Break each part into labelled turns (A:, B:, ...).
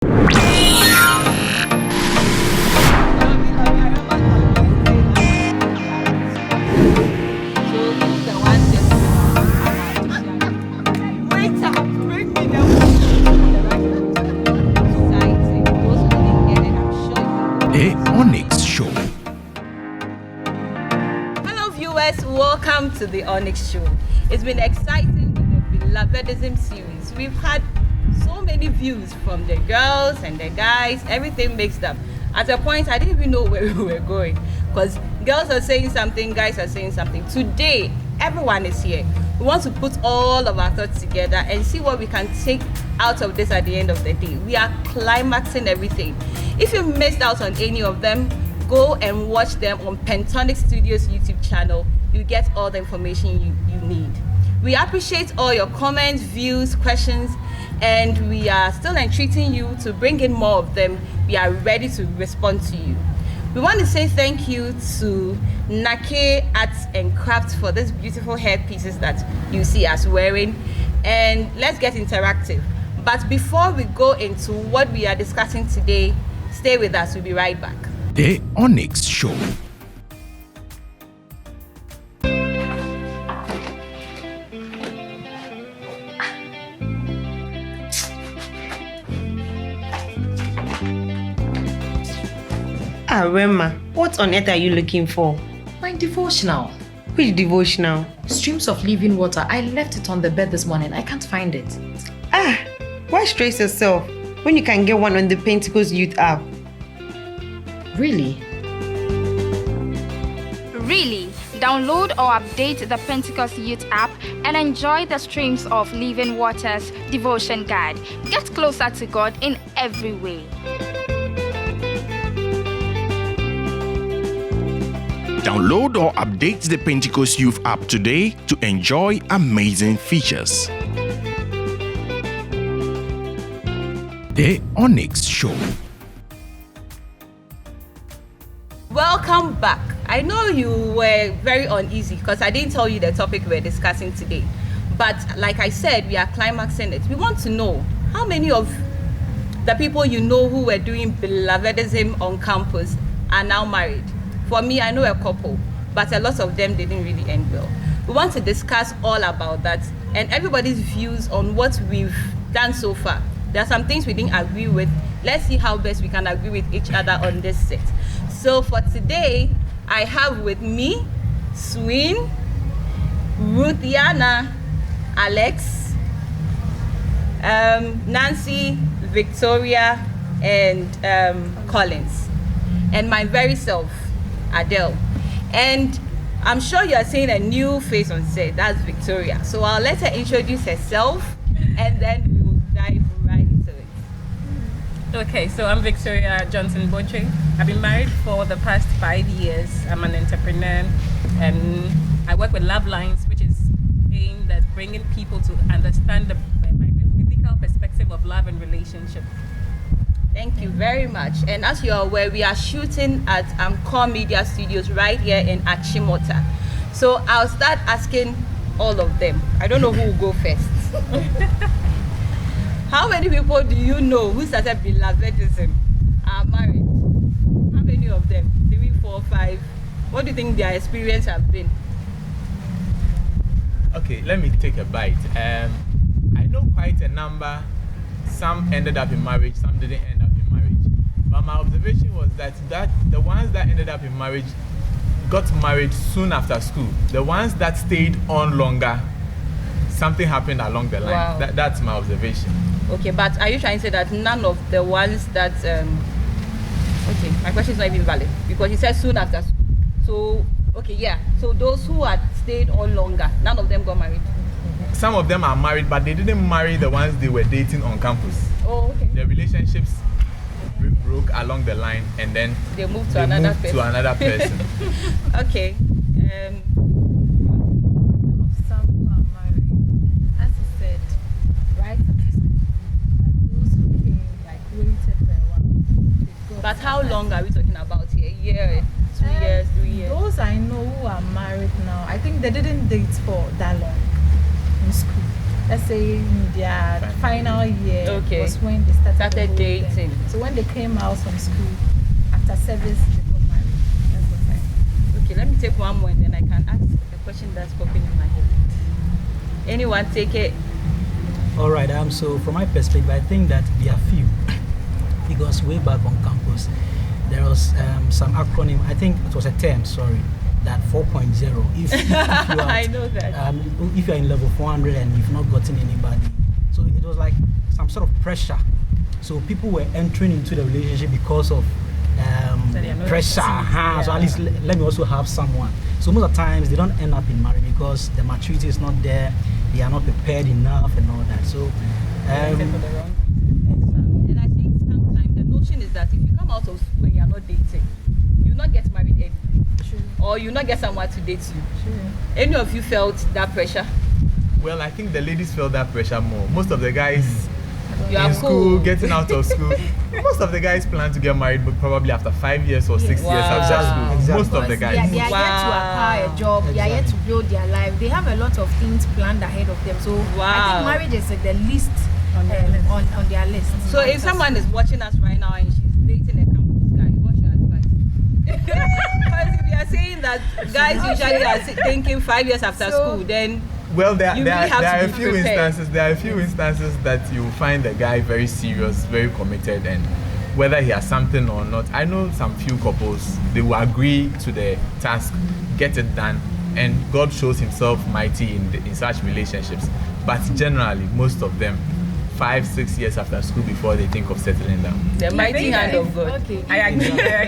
A: The OnyxShow.
B: Hello viewers, welcome to the OnyxShow. It's been exciting with the belovedism series. We've had so many views from the girls and the guys, everything mixed up. At a point, I didn't even know where we were going because girls are saying something, guys are saying something. Today, everyone is here. We want to put all of our thoughts together and see what we can take out of this at the end of the day. We are climaxing everything. If you missed out on any of them, go and watch them on Pentonic Studios YouTube channel. You get all the information you need. We appreciate all your comments, views, questions, and we are still entreating you to bring in more of them. We are ready to respond to you. We want to say thank you to Nake Arts and Crafts for these beautiful hair pieces that you see us wearing. And let's get interactive. But before we go into what we are discussing today, stay with us. We'll be right back.
A: The OnyxShow.
C: Rema, what on earth are you looking for?
D: My devotional.
C: Which devotional?
D: Streams of living water. I left it on the bed this morning. I can't find it.
C: Why stress yourself when you can get one on the Pentecost Youth app?
D: Really?
E: Really, download or update the Pentecost Youth app and enjoy the streams of Living Waters devotion guide. Get closer to God in every way.
A: Download or update the Pentecost Youth app today to enjoy amazing features. The OnyxShow.
B: Welcome back. I know you were very uneasy because I didn't tell you the topic we're discussing today. But like I said, we are climaxing it. We want to know how many of the people you know who were doing belovedism on campus are now married. For me, I know a couple, but a lot of them didn't really end well. We want to discuss all about that and everybody's views on what we've done so far. There are some things we didn't agree with. Let's see how best we can agree with each other on this set. So for today, I have with me Sween, Ruthiana, Alex, Nancy, Victoria, and Collins, and my very self, Adele. And I'm sure you are seeing a new face on set. That's Victoria. So I'll let her introduce herself and then we will dive right into it.
F: Okay, so I'm Victoria Johnson Boche. I've been married for the past 5 years. I'm an entrepreneur and I work with Love Lines, which is aimed at bringing people to understand the biblical perspective of love and relationship.
B: Thank you very much. And as you are aware, we are shooting at Core Media Studios right here in Achimota. So I'll start asking all of them. I don't know who will go first. How many people do you know who started belovedism are married? How many of them? 3, 4, 5? What do you think their experience have been?
G: Okay, let me take a bite. I know quite a number. Some ended up in marriage, some didn't end up in marriage. But my observation was that the ones that ended up in marriage got married soon after school. The ones that stayed on longer, something happened along the line.
B: Wow.
G: That's my observation.
B: Okay, but are you trying to say that none of the ones that okay, my question is not even valid because you said soon after school. So okay, yeah. So those who had stayed on longer, none of them got married.
G: Some of them are married, but they didn't marry the ones they were dating on campus.
B: Oh, okay.
G: The relationships broke along the line, and then
B: they moved to another person. Okay.
H: Some who are married, as you said, right? But those who came, like waited for a while.
B: But how long are we talking about here? A year, 2 years, 3 years?
H: Those I know who are married now, I think they didn't date for that long in school. let's say in their final year,
B: Okay.
H: was when they started
B: Started
H: the whole thing.
B: dating.
H: So when they came out from school, after service, they got married. That's what I.
B: Okay, let me take one more and then I can ask a question that's popping in my head. Anyone take it?
I: All right. So from my perspective, I think that there are few, because way back on campus, there was some acronym. I think it was a term. Sorry, that 4.0. If you are,
B: I know that.
I: If you are in level 400 and you've not gotten anybody, so it was like some sort of pressure. So people were entering into the relationship because of
F: they are not
I: pressure.
F: succeeding,
I: So at least let me also have someone. So most of the times they don't end up in marriage because the maturity is not there. They are not prepared enough and all that. So
B: And I think sometimes the notion is that if you come out of school and you're not dating, you not get married early. Or you not get someone to date you. Any of you felt that pressure?
G: Well, I think the ladies felt that pressure more. Most of the guys
B: You are
G: in school,
B: cool.
G: getting out of school, most of the guys plan to get married, but probably after 5 years or 6
B: Wow.
G: years after school.
I: Exactly.
G: Most of the
J: They are
G: guys.
J: yet to acquire a job. They are yet to build their life. They have a lot of things planned ahead of them. So I
B: Wow.
J: think marriage is the least on their list.
B: So if someone is watching us right now and she's dating a campus guy, what's your advice? Because if you are saying that guys usually are thinking 5 years after school, then
G: Well, there
B: You
G: are
B: really have to
G: a
B: be
G: few
B: prepared.
G: instances. There are a few instances that you find the guy very serious, very committed, and whether he has something or not. I know some few couples, they will agree to the task, get it done, and God shows Himself mighty in such relationships. But generally, most of them, 5-6 years after school before they think of settling down.
B: the mighty hand of God.
J: Okay.
F: I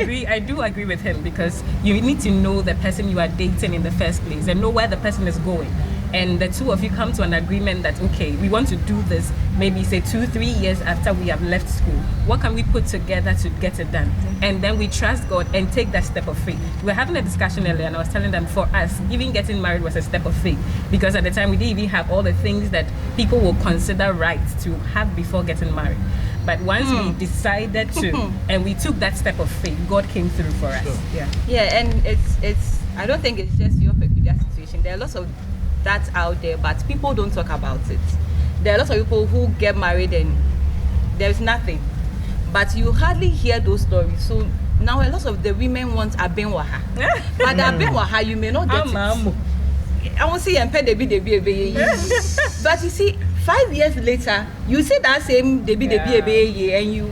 F: agree. I do agree with him, because you need to know the person you are dating in the first place and know where the person is going. And the two of you come to an agreement that, okay, we want to do this, maybe say 2-3 years after we have left school. What can we put together to get it done? And then we trust God and take that step of faith. We were having a discussion earlier, and I was telling them, for us, even getting married was a step of faith, because at the time we didn't even have all the things that people will consider right to have before getting married. But once we decided to, and we took that step of faith, God came through for us. Yeah.
B: Yeah, and it's I don't think it's just your peculiar situation. There are lots of that out there, but people don't talk about it. There are lots of people who get married and there's nothing, but you hardly hear those stories. So now a lot of the women want a benwaha, but the benwaha you may not get it. I won't see debi. But you see, 5 years later, you see that same debi and you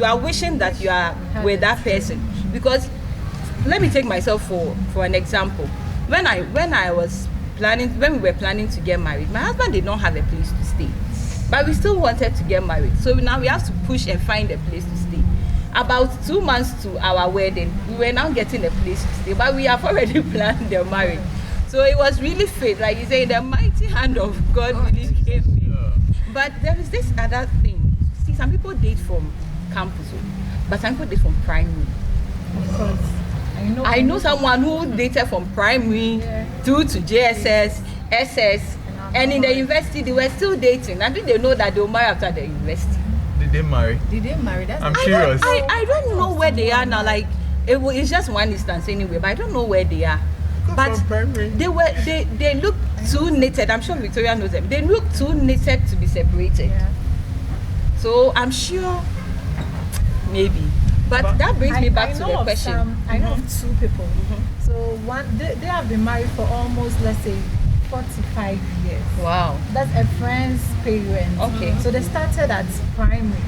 B: are wishing that you are with that person. Because let me take myself for an example. When we were planning to get married, my husband did not have a place to stay, but we still wanted to get married. So now we have to push and find a place to stay. About 2 months to our wedding, we were now getting a place to stay, but we have already planned the marriage. So it was really fate, like you say, the mighty hand of God really came in. But there is this other thing. See, some people date from campus, but some people date from primary.
H: Of course.
B: I know someone who dated from primary through to JSS, SS, and in the university they were still dating. I think they know that they'll marry after the university.
G: Did they marry?
J: Did they marry? That's
G: I'm curious.
B: I don't know where they are now. Like it's just one instance anyway, but I don't know where they are. But
G: From primary.
B: they look too knitted. I'm sure Victoria knows them. They look too knitted to be separated.
H: Yeah.
B: So I'm sure maybe. But that brings me back to the question.
H: I know of two people. So one, they have been married for almost, let's say, 45 years.
B: Wow.
H: That's a friend's parent.
B: Okay.
H: So they started at primary.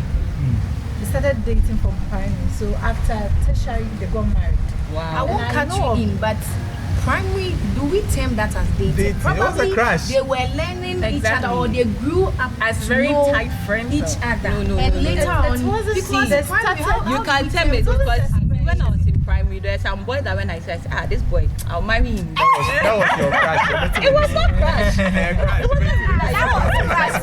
H: They started dating from primary. So after tertiary, they got married.
J: I
B: Wow.
J: won't
H: And I
J: cut
H: know
J: you in, but primary, do we term that as dating?
G: Dating. It was a
J: Probably
G: crush.
J: they were learning each
F: Exactly.
J: other, or they grew up
F: As
J: to
F: very
J: know
F: tight friends.
J: each other.
B: No,
J: and
B: no,
J: later
B: no.
J: on,
H: It wasn't
J: because
H: they
J: primary,
H: started-
B: You
J: do
B: can
J: we
B: tell
J: term
B: me
J: it?
B: because when I was in primary, there are some boys that when I said, this boy, I'll marry him.
G: That was your crush.
B: It was not crush.
G: It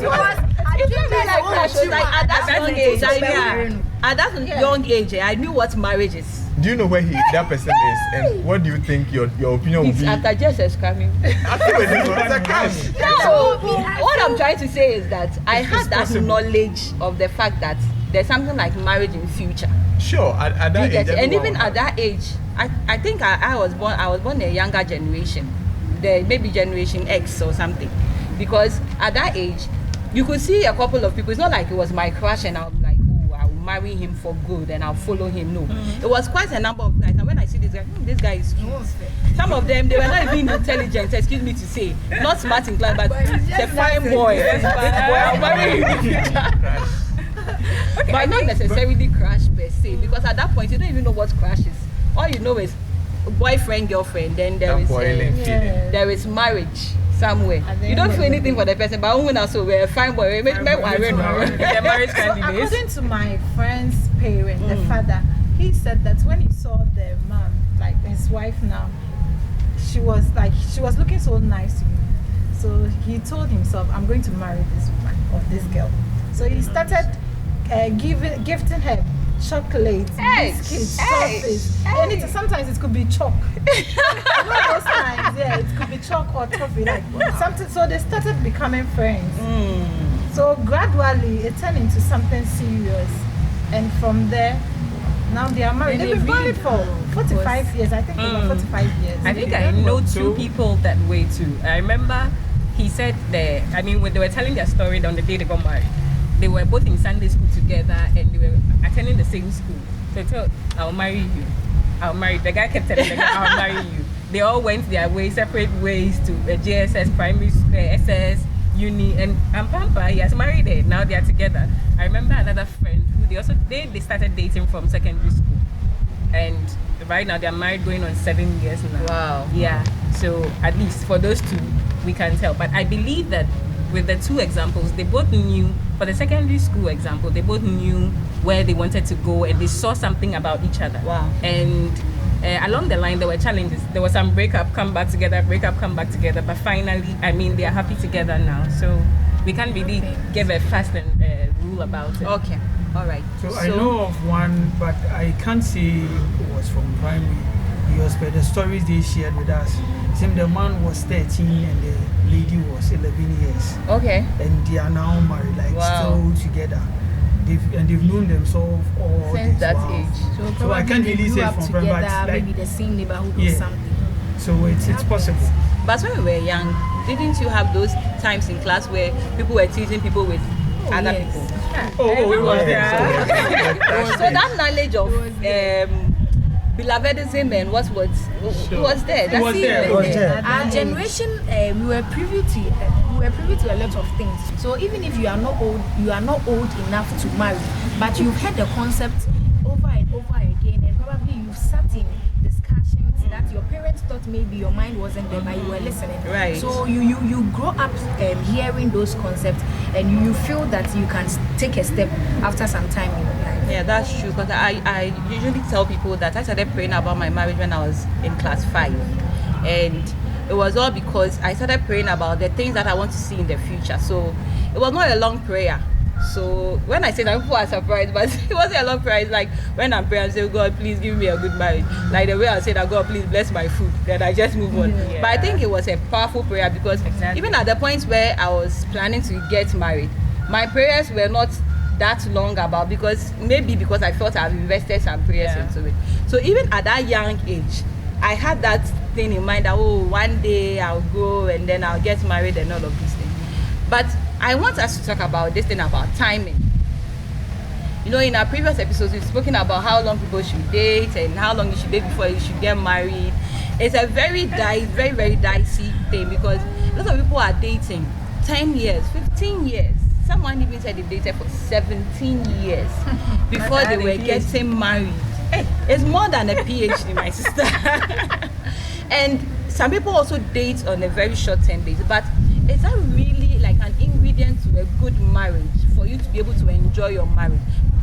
G: was
B: It didn't be like crush. It was like at that young age, I knew. At that young age, I knew what marriage is.
G: Do you know where that person is, and what do you think your opinion will
B: It's
G: be?
B: after Jesus coming.
G: After wedding, it's a crush.
B: So what I'm trying to say is that I had that
G: possible.
B: knowledge of the fact that there's something like marriage in future.
G: Sure, at that
B: You
G: age,
B: get it? And
G: everyone
B: even at that age, I think I was born in a younger generation, maybe generation X or something. because at that age, you could see a couple of people. It's not like it was my crush and I'm like, oh, I'll marry him for good and I'll follow him. No, it was quite a number of guys. And when I see this guy, this guy is cute. Some of them, they were not even intelligent, excuse me to say. Not smart in class, but a fine boy. I'll marry him in the future. Okay, but not necessarily crush per se, because at that point, you don't even know what crush is. All you know is boyfriend, girlfriend, then there is marriage somewhere. You don't feel anything for the person, but when I saw we're a fine boy, marriage candidates.
H: According to my friend's parent, the father, he said that when he saw the mom, like his wife now, she was looking so nice to him. So he told himself, I'm going to marry this woman or this girl. So he started gifting her chocolates, biscuits, toffees. Sometimes it could be chalk. Not those times, it could be chalk or toffee, like something. So they started becoming friends. So gradually, it turned into something serious, and from there, now they are married. They've been married for 45 years. I think over 45 years.
F: I think I know two people that way too. I remember he said when they were telling their story on the day they got married. They were both in Sunday school together and they were attending the same school. So they told, I'll marry you. I'll marry you. The guy kept telling the guy, I'll marry you. They all went their ways, separate ways to JSS, primary school, SS, uni, and Pampa, he has married her. Now they are together. I remember another friend who they started dating from secondary school. And right now they're married going on 7 years now.
B: Wow.
F: Yeah. So at least for those two, we can tell. But I believe that with the two examples, they both knew, for the secondary school example, they both knew where they wanted to go and they saw something about each other.
B: Wow.
F: And along the line, there were challenges. There was some breakup, come back together, but finally, they are happy together now. So we can't really give a fast rule about it.
B: Okay, all right.
I: So I know of one, but I can't say it was from primary, because by the stories they shared with us, the man was 13 and the lady was 11 years.
B: Okay.
I: And they are now married, still together. They've known themselves all
B: since that age.
H: So
I: I can't really say from
H: together, maybe the same neighborhood or something.
I: So it's possible.
B: But when we were young, didn't you have those times in class where people were teasing people with other people? So that knowledge of belovedism and what was there?
J: Our generation, we were privy to a lot of things. So even if you are not old enough to marry, but you've heard the concept over and over again, and probably you've sat in discussions that your parents thought maybe your mind wasn't there, but you were listening.
B: Right.
J: So you grow up hearing those concepts, and you feel that you can take a step after some time in your life.
B: Yeah, that's true. Because I usually tell people that I started praying about my marriage when I was in class 5, and it was all because I started praying about the things that I want to see in the future. So it was not a long prayer. So when I say that, people are surprised, but it wasn't a long prayer. It's like when I'm praying, I say, God, please give me a good marriage. Like the way I say that, God, please bless my food. Then I just move on. Yeah. But I think it was a powerful prayer because even at the point where I was planning to get married, my prayers were not that long about because I felt I've invested some prayers into it. So even at that young age, I had that thing in mind that one day I'll go and then I'll get married and all of these things. But I want us to talk about this thing about timing. In our previous episodes, we've spoken about how long people should date and how long you should date before you should get married. It's a very, very dicey thing because a lot of people are dating 10 years, 15 years. Someone even said they dated for 17 years before they were getting married. It's more than a PhD, my sister. And some people also date on a very short-term basis, but is that really like an ingredient to a good marriage for you to be able to enjoy your marriage?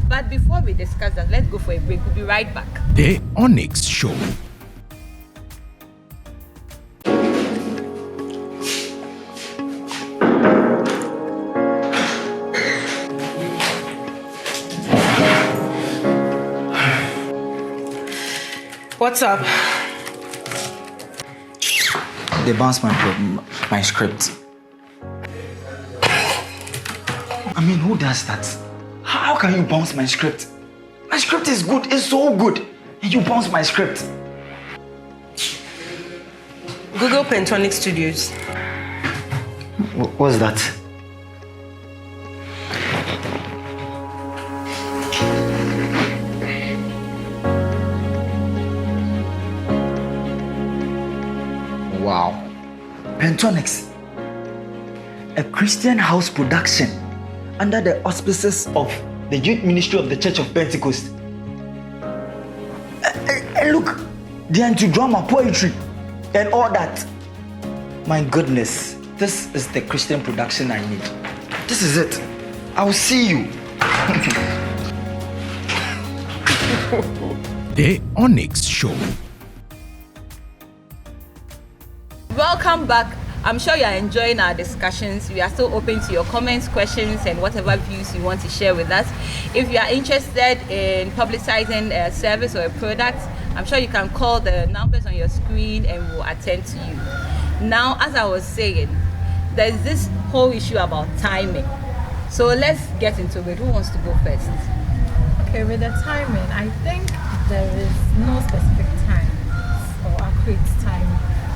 B: But before we discuss that, let's go for a break. We'll be right back.
A: The OnyxShow.
C: What's up?
K: They bounced my script. Who does that? How can you bounce my script? My script is good, it's so good. And you bounce my script.
C: Google Pentonic Studios.
K: What's that? Wow. Pentonix, a Christian house production under the auspices of the youth ministry of the Church of Pentecost. Look, they're into drama, poetry, and all that. My goodness, this is the Christian production I need. This is it. I'll see you.
A: The Onyx Show.
B: Welcome back. I'm sure you are enjoying our discussions. We are still open to your comments, questions, and whatever views you want to share with us. If you are interested in publicizing a service or a product, I'm sure you can call the numbers on your screen and we'll attend to you. Now, as I was saying, there's this whole issue about timing. So let's get into it. Who wants to go first?
H: Okay, with the timing, I think there is no specific time or accurate time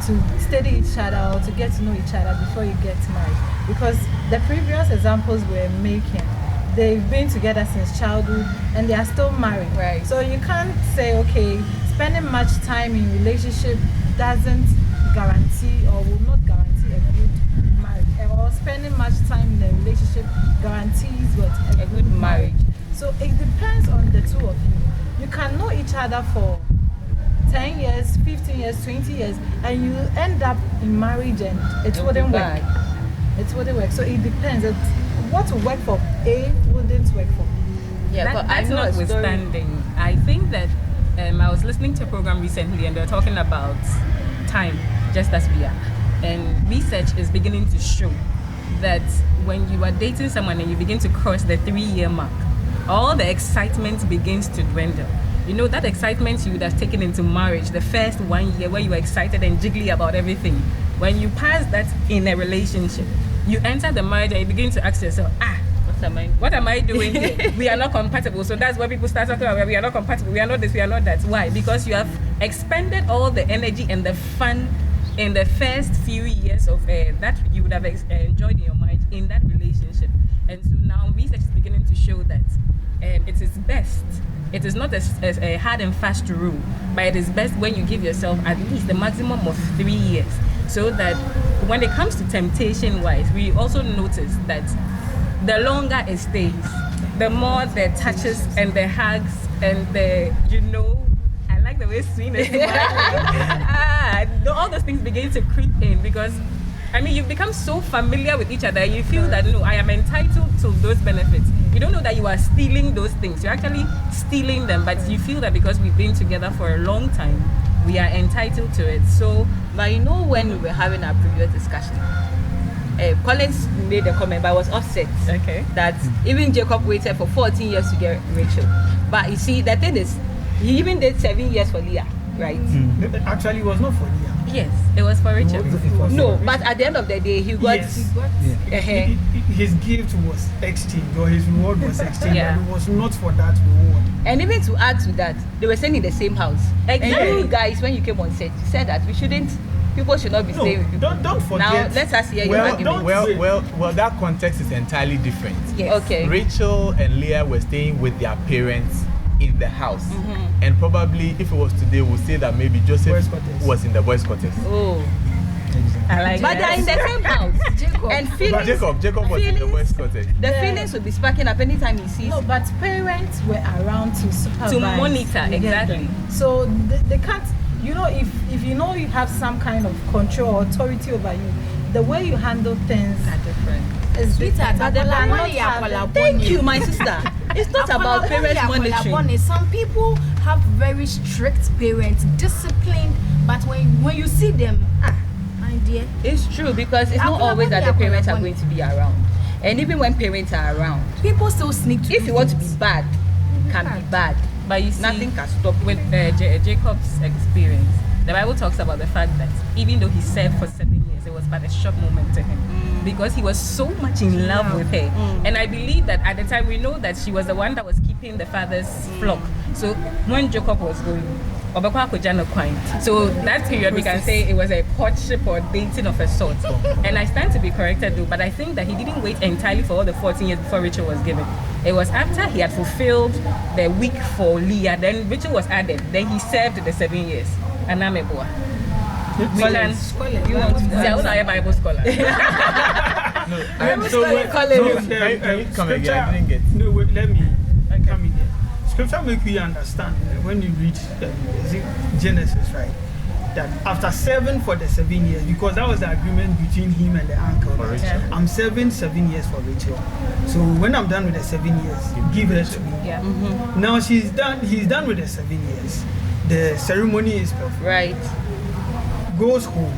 H: to study each other or to get to know each other before you get married, because the previous examples we're making, they've been together since childhood and they are still married,
B: right?
H: So you can't say, okay, spending much time in relationship doesn't guarantee or will not guarantee a good marriage, or spending much time in a relationship guarantees what a good marriage. So it depends on the two of you. You can know each other for 10 years, 15 years, 20 years, and you end up in marriage and it wouldn't work. It wouldn't work. So it depends. What will work for A wouldn't work for B.
B: Yeah, but
F: that's notwithstanding. I think that I was listening to a program recently and they're talking about time, just as we are. And research is beginning to show that when you are dating someone and you begin to cross the 3-year mark, all the excitement begins to dwindle. You know, that excitement you would have taken into marriage, the first 1 year where you were excited and jiggly about everything. When you pass that in a relationship, you enter the marriage and you begin to ask yourself, what am I doing here? We are not compatible. So that's where people start talking about, we are not compatible, we are not this, we are not that. Why? Because you have expended all the energy and the fun in the first few years of that you would have enjoyed in your marriage in that relationship. And so now research is beginning to show that it is best. It is not a hard and fast rule, but it is best when you give yourself at least the maximum of 3 years, so that when it comes to temptation-wise, we also notice that the longer it stays, the more the touches and the hugs and the, I like the way Sween is all those things begin to creep in, because you become so familiar with each other, you feel that, no, I am entitled to those benefits. You don't know that you are stealing those things. You're actually stealing them, but you feel that because we've been together for a long time, we are entitled to it. So,
B: but when we were having our previous discussion, Collins made a comment, but I was upset.
F: Okay.
B: That even Jacob waited for 14 years to get Rachel. But you see, the thing is, he even did 7 years for Leah, right?
L: Actually, it was not for Leah.
F: Yes, it was for Rachel.
B: No, but at the end of the day, he got...
L: Yes. His gift was exchanged, or his reward was exchanged, but it was not for that reward.
B: And even to add to that, they were staying in the same house.
F: Exactly.
B: And you guys, when you came on set, you said that people should not be staying with people.
G: Don't forget.
B: Now, let us hear your argument.
G: Well, that context is entirely different.
B: Yes. Okay.
G: Rachel and Leah were staying with their parents in the house. And probably, if it was today, we'll say that maybe Joseph was in the boys' quarters.
B: Oh.
F: I like
B: but they're in the same house. And feelings,
G: Jacob was in the boys' quarters.
B: The feelings would be sparking up anytime he sees.
H: No, but parents were around to supervise.
F: To monitor, exactly.
H: So they can't, if you know you have some kind of control or authority over you, the way you handle things
F: are different.
B: Thank you, my sister. It's not about parents monitoring.
J: Some people have very strict parents, disciplined, but when you see them, my dear.
B: It's true, because it's not always that the parents are going to be around. And even when parents are around,
J: people still sneak to
B: if you want to be bad, you can be bad.
F: But you see,
B: nothing can stop
F: with Jacob's experience. The Bible talks about the fact that even though he served for 7 years, it was but a short moment to him, because he was so much in love with her. And I believe that at the time, we know that she was the one that was keeping the father's flock. So when Jacob was going, So that period we can say it was a courtship or dating of a sort. And I stand to be corrected though, but I think that he didn't wait entirely for all the 14 years before Rachel was given. It was after he had fulfilled the week for Leah, then Rachel was added. Then he served the 7 years. And I'm a boy. You want to say I'm a Bible scholar.
G: Come again, I didn't get.
L: No, wait, let me come in here. Scripture make you understand when you read Genesis, right? That after 7 for the 7 years, because that was the agreement between him and the uncle. I'm serving 7 years for Rachel. So when I'm done with the 7 years, give her to me.
B: Yeah.
L: Now he's done with the 7 years. The ceremony is perfect.
B: Right.
L: Goes home.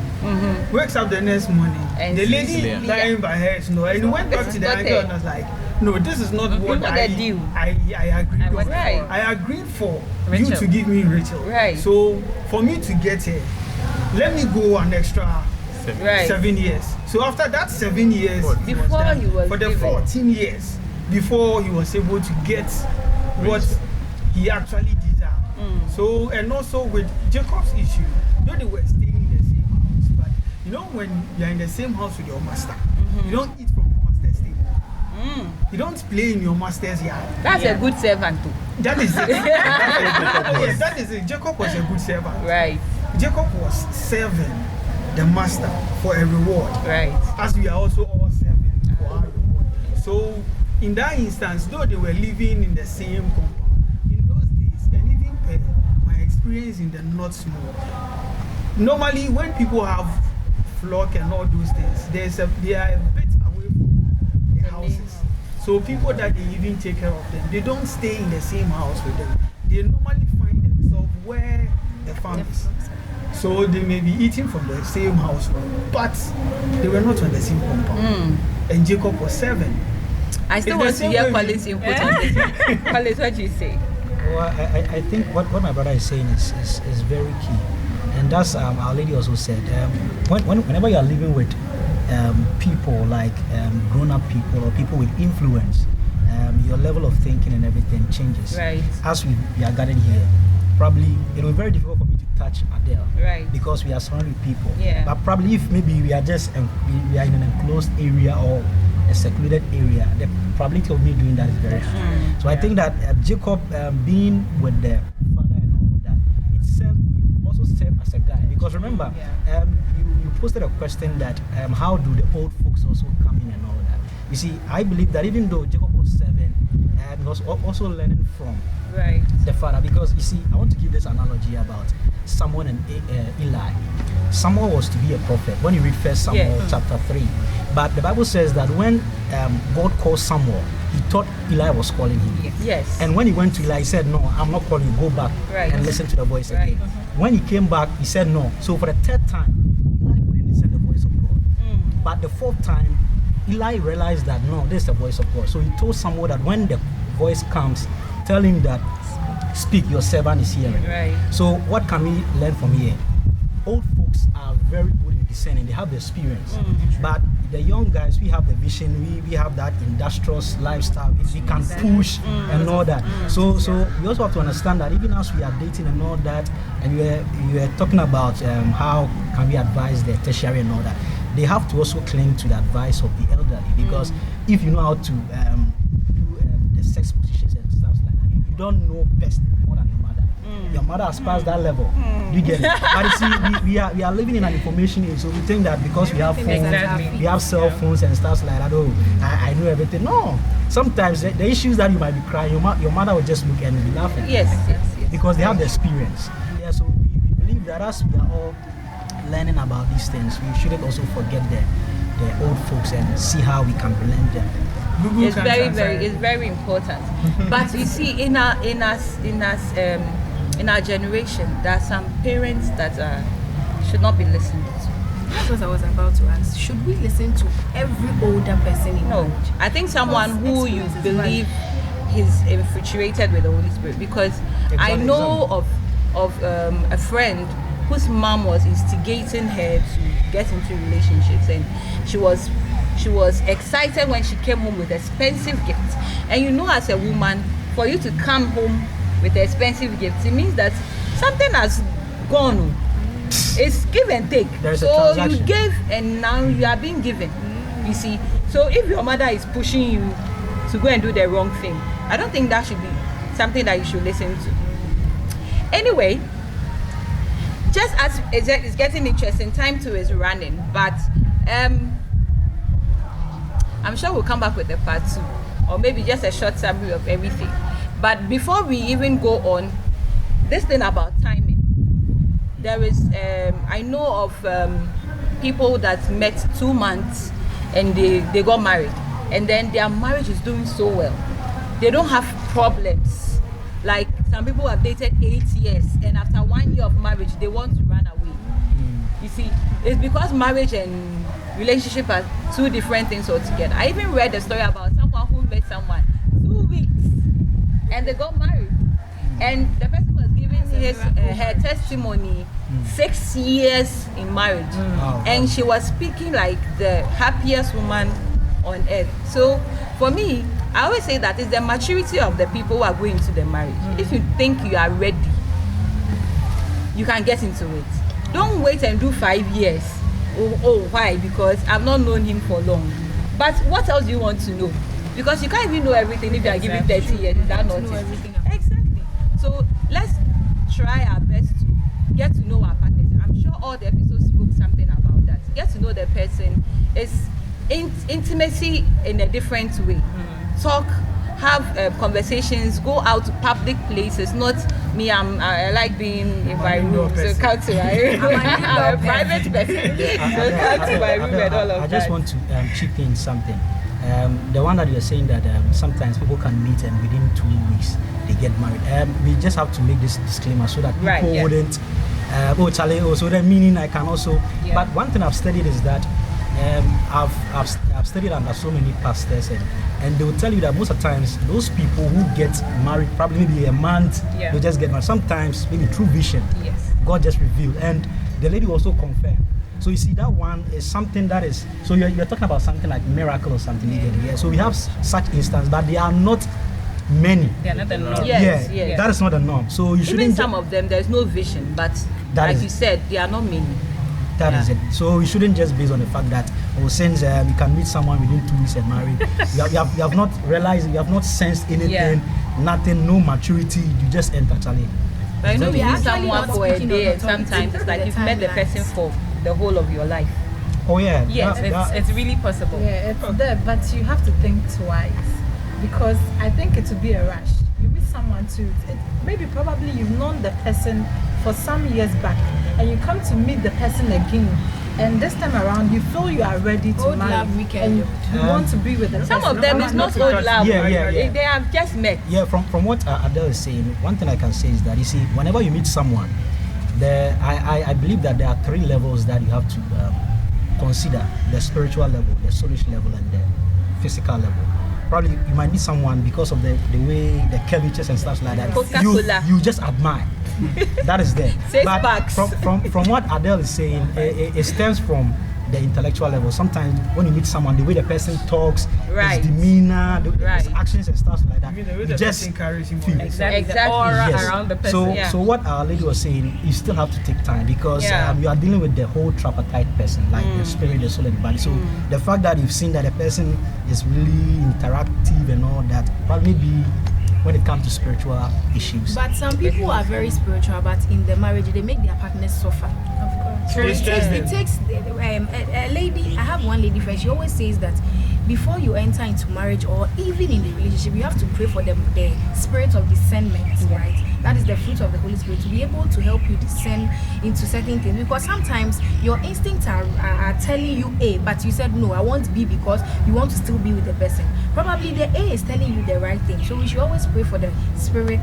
L: Wakes up the next morning. And the lady lying by her snow. And he went back to the uncle and was like, no, this is not what I agreed for.
B: Right.
L: I agreed for
F: Rachel.
L: you to give me Rachel.
B: Right.
L: So for me to get her, let me go an extra 7 years. So after that 7 years, he was for the 14 years before he was able to get what he actually deserved. So, and also with Jacob's issue, though they were staying in the same house, but you know when you're in the same house with your master, you don't eat from your master's table. You don't play in your master's yard.
B: That's a good servant too.
L: That is it. Yes, that is it. Jacob was a good servant.
B: Right.
L: Jacob was serving the master for a reward.
B: Right.
L: As we are also all serving for our reward. So in that instance, though they were living in the same compound, in those days, and even my experience in the North Small, normally when people have flock and all those things, they are a bit away from the houses. So people that they even take care of them, they don't stay in the same house with them. They normally find themselves where the farm is. So they may be eating from the same house, but they were not on the same compound. And Jacob was 7.
B: I still want to hear Colin's input on this. Colin, what do you say?
I: Well, I think what my brother is saying is very key. And that's Our Lady also said, whenever you are living with people like grown-up people or people with influence, your level of thinking and everything changes.
B: Right.
I: As we are gathered here, probably it will be very difficult for me to touch Adele.
B: Right.
I: Because we are surrounded with people.
B: Yeah.
I: But probably if maybe we are just we are in an enclosed area or a secluded area, the probability of me doing that is very high. So I think that Jacob being with the father and all that, it also served as a guide. Because remember, you posted a question that how do the old folks also come in and all that. You see, I believe that even though Jacob was 7, he was also learning from the father. Because you see, I want to give this analogy about Samuel and Eli. Samuel was to be a prophet. When you read 1 Samuel chapter 3, but the Bible says that when God called Samuel, he thought Eli was calling him.
B: Yes.
I: And when he went to Eli, he said, no, I'm not calling you, go back and listen to the voice again. When he came back, he said no. So for the 3rd time, Eli couldn't discern the voice of God. But the 4th time, Eli realized that no, this is the voice of God. So he told Samuel that when the voice comes, tell him that speak, your servant is hearing. So what can we learn from here? Old folks are very good in discerning, they have the experience. But the young guys, we have the vision, we have that industrious lifestyle, we can push and all that. So we also have to understand that even as we are dating and all that, and you were talking about how can we advise the tertiary and all that, they have to also cling to the advice of the elderly, because if you know how to do the sex positions and stuff like that, you don't know best more than your mother. Your mother has passed that level. You get it? But you see, we are living in an information age, so we think that because we have phones, we have cell phones and stuff like that, oh, I know everything. No. Sometimes the issues that you might be crying, your mother will just look and be laughing.
B: Yes.
I: Because they have the experience. Yeah, so we believe that as we are all learning about these things, we shouldn't also forget the old folks and see how we can blend them.
B: It's very important. But you see, in our generation, there are some parents that should not be listened to.
J: That's what I was about to ask. Should we listen to every older person in marriage?
B: I think someone who you believe is infatuated with the Holy Spirit. Because I know of a friend whose mom was instigating her to get into relationships, and she was excited when she came home with expensive gifts. And you know, as a woman, for you to come home with expensive gifts, it means that something has gone. It's give and take. So you gave and now you are being given. You see. So if your mother is pushing you to go and do the wrong thing, I don't think that should be something that you should listen to. Anyway, just as it's getting interesting, time too is running, but I'm sure we'll come back with the part 2, or maybe just a short summary of everything. But before we even go on, this thing about timing, there is I know of people that met 2 months and they got married, and then their marriage is doing so well. They don't have problems. Like some people have dated 8 years, and after 1 year of marriage, they want to run away. You see, it's because marriage and relationship are 2 different things altogether. I even read a story about someone who met someone 2 weeks, and they got married. And the person was giving her testimony 6 years in marriage, and she was speaking like the happiest woman on earth. So for me, I always say that it's the maturity of the people who are going into the marriage. If you think you are ready, you can get into it. Don't wait and do 5 years. Oh, why? Because I've not known him for long. But what else do you want to know? Because you can't even know everything if you are giving 30 years. Is that not it? Exactly. So let's try our best to get to know our partners. I'm sure all the episodes spoke something about that. Get to know the person. It's intimacy in a different way. Talk, have conversations, go out to public places. Not me, I like being in my room, so come to my room. I'm a private person, so come to my room and all of that.
I: I just want to chip in something. The one that you're saying that sometimes people can meet and within 2 weeks they get married. We just have to make this disclaimer so that people wouldn't, so that meaning I can also. But one thing I've studied is that I've studied under so many pastors, and they will tell you that most of the times those people who get married, probably maybe a month, they just get married. Sometimes maybe through vision, God just revealed, and the lady also confirmed. So you see, that one is something that is, so you're talking about something like miracle or something. So we have such instances, but they are not many.
F: They are not the norm.
B: Yes.
I: That is not the norm. So you shouldn't.
B: Even some of them, there's no vision, but like you said, they are not many.
I: That is it. So you shouldn't just base on the fact that, since you can meet someone within 2 weeks and marry, you have not realized, you have not sensed anything, nothing, no maturity, you just enter Charlie.
B: But you know, you meet someone for a day, and sometimes it's like you've met the person for the whole of your life.
I: Oh yeah.
F: Yes, it's really possible.
H: Yeah, it's there, but you have to think twice, because I think it would be a rush. You meet someone too, probably you've known the person for some years back, and you come to meet the person again, and this time around you feel you are ready to marry, and you want to be with the person.
B: Some of them is not old love. They have just met.
I: Yeah, from what Adele is saying, one thing I can say is that, you see, whenever you meet someone, I believe that there are 3 levels that you have to consider: the spiritual level, the soulish level, and the physical level. Probably you might meet someone because of the way, the curvatures and stuff like that. You just admire. That is there. But from what Adele is saying, it stems from the intellectual level. Sometimes when you meet someone, the way the person talks, his demeanor, his actions and stuff like that, you just feel
F: exactly. The aura around the person.
I: So what Our Lady was saying, you still have to take time, because you are dealing with the whole tripartite person, like the spirit, the soul, and the body. So the fact that you've seen that the person is really interactive and all that, probably maybe when it comes to spiritual issues.
J: But some people are very spiritual, but in the marriage they make their partners suffer. Of course. It takes a lady. I have one lady friend. She always says that before you enter into marriage or even in the relationship, you have to pray for the spirit of discernment, right? That is the fruit of the Holy Spirit, to be able to help you discern into certain things. Because sometimes your instincts are telling you A, but you said no, I want B because you want to still be with the person. Probably the A is telling you the right thing. So we should always pray for the Spirit,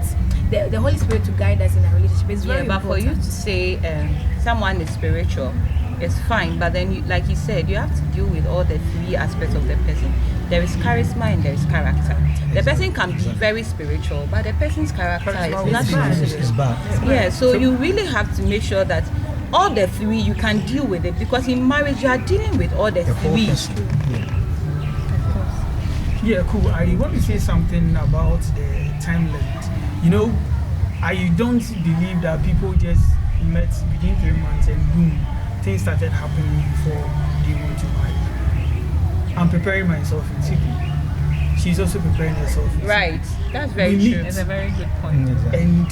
J: the Holy Spirit, to guide us in a relationship. It's very important.
B: But for you to say someone is spiritual, it's fine. But then, like you said, you have to deal with all the 3 aspects of the person. There is charisma and there is character. The person can be very spiritual, but the person's character is not bad. Yeah, so you really have to make sure that all the 3 you can deal with it, because in marriage you are dealing with all the 3.
L: Yeah, cool. I want to say something about the time limit. You know, I don't believe that people just met within 3 months and boom, things started happening before they want to marry. I'm preparing myself in TP. She's also preparing herself.
B: Right. That's very true.
F: That's a very good point.
L: And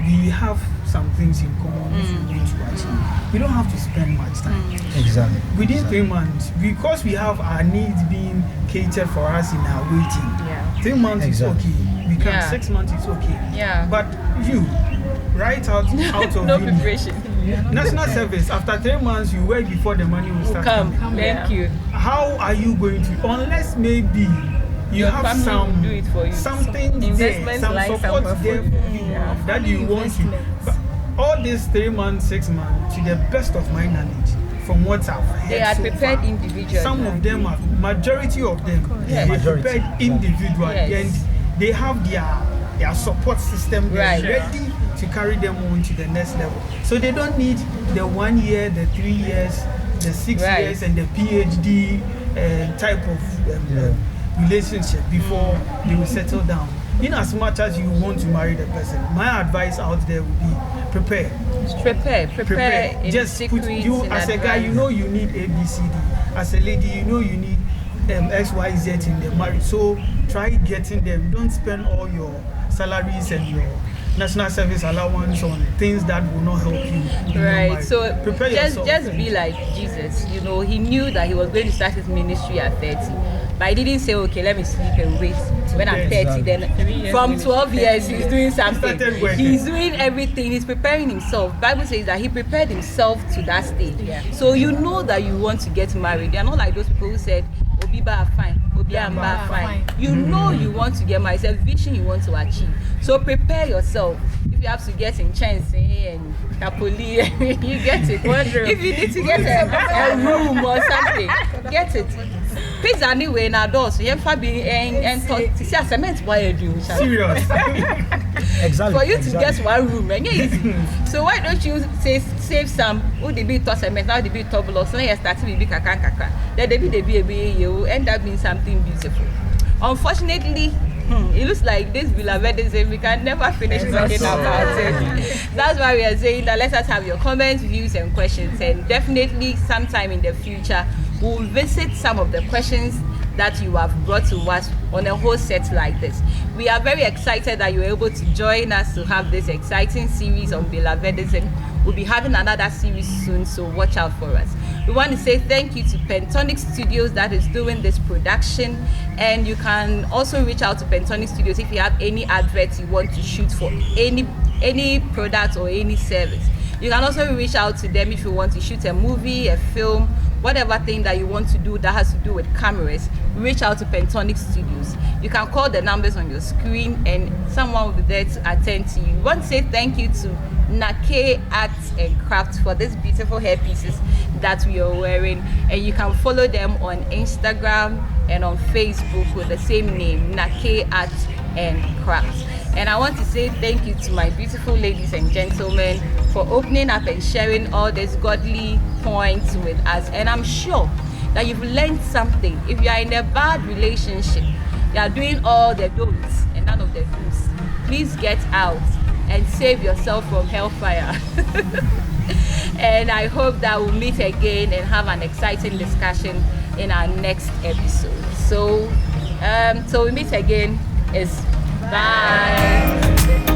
L: we have some things in common if we want to achieve. We don't have to spend much time.
I: Exactly.
L: Within 3 months, because we have our needs being catered for us in our waiting.
B: Yeah.
L: 3 months
I: Exactly.
L: is okay. We can
B: Yeah.
L: 6 months is okay.
B: Yeah.
L: But you, right out of
B: No
L: uni,
B: preparation.
L: national service, after 3 months, you wait before the money will start
B: Come.
L: coming.
B: Thank you.
L: How are you going to, unless maybe you
B: Your
L: have
B: family
L: some
B: will do it for you.
L: something there,
F: Investments
L: some
F: like
L: support
F: somewhere
L: there
F: for you.
L: for you that you want to. But all these 3 months, 6 months, to the best of my knowledge, from what I've heard,
B: They are
L: so
B: prepared
L: far,
B: individually.
L: some of them are, majority of them,
B: Yes.
L: they prepared individually,
B: Yes.
L: and they have their support system
B: Right.
L: ready to carry them on to the next level. So they don't need the 1 year, the 3 years, the 6
B: Right.
L: years, and the PhD type of relationship before they will settle down. In as much as you want to marry the person, my advice out there would be prepare.
B: Prepare. In
L: Just put
B: secret,
L: you
B: in
L: as a guy,
B: advance.
L: you know you need A, B, C, D. As a lady, you know you need X, Y, Z in the marriage. So try getting them. Don't spend all your salaries and your national service allowance on things that will not help you. in your
B: Right.
L: marriage.
B: So
L: prepare
B: just
L: yourself.
B: be like Jesus. You know, he knew that he was going to start his ministry at 30. But he didn't say, okay, let me sleep and wait. When I'm 30, then from 12 years, he's doing something.
L: started working.
B: He's doing everything. He's preparing himself. Bible says that he prepared himself to that stage. So you know that you want to get married. They're not like those people who said, Obiba fine, Obiamba fine. You know you want to get married. It's a vision you want to achieve. So prepare yourself. If you have to get in chance and Napoli, you get it. If you need to get a room or something, get it. Pizza anyway in our doors. So you have be and see a cement wire do.
L: Serious.
I: Exactly.
B: For you to get one room, and easy. So why don't you save some? Who they be to cement? Now they be to blocks. So you start to be kaka. Then they be you end up being something beautiful. Unfortunately, it looks like this belovedism, we can never finish talking about it. That's why we are saying that let us have your comments, views, and questions, and definitely sometime in the future we'll visit some of the questions that you have brought to us on a whole set like this. We are very excited that you were able to join us to have this exciting series on belovedism. We'll be having another series soon, so watch out for us. We want to say thank you to Pentonic Studios that is doing this production, and you can also reach out to Pentonic Studios if you have any adverts you want to shoot for any product or any service. You can also reach out to them if you want to shoot a movie, a film, whatever thing that you want to do that has to do with cameras. Reach out to Pentonic Studios. You can call the numbers on your screen and someone will be there to attend to you. We want to say thank you to Nake Arts and Crafts for these beautiful hair pieces that we are wearing, and you can follow them on Instagram and on Facebook with the same name, Nake Arts and Crafts. And I want to say thank you to my beautiful ladies and gentlemen for opening up and sharing all these godly points with us. And I'm sure that you've learned something. If you are in a bad relationship, you are doing all the don'ts and none of the do's, please get out and save yourself from hellfire. And I hope that we'll meet again and have an exciting discussion in our next episode. So, till we meet again, bye.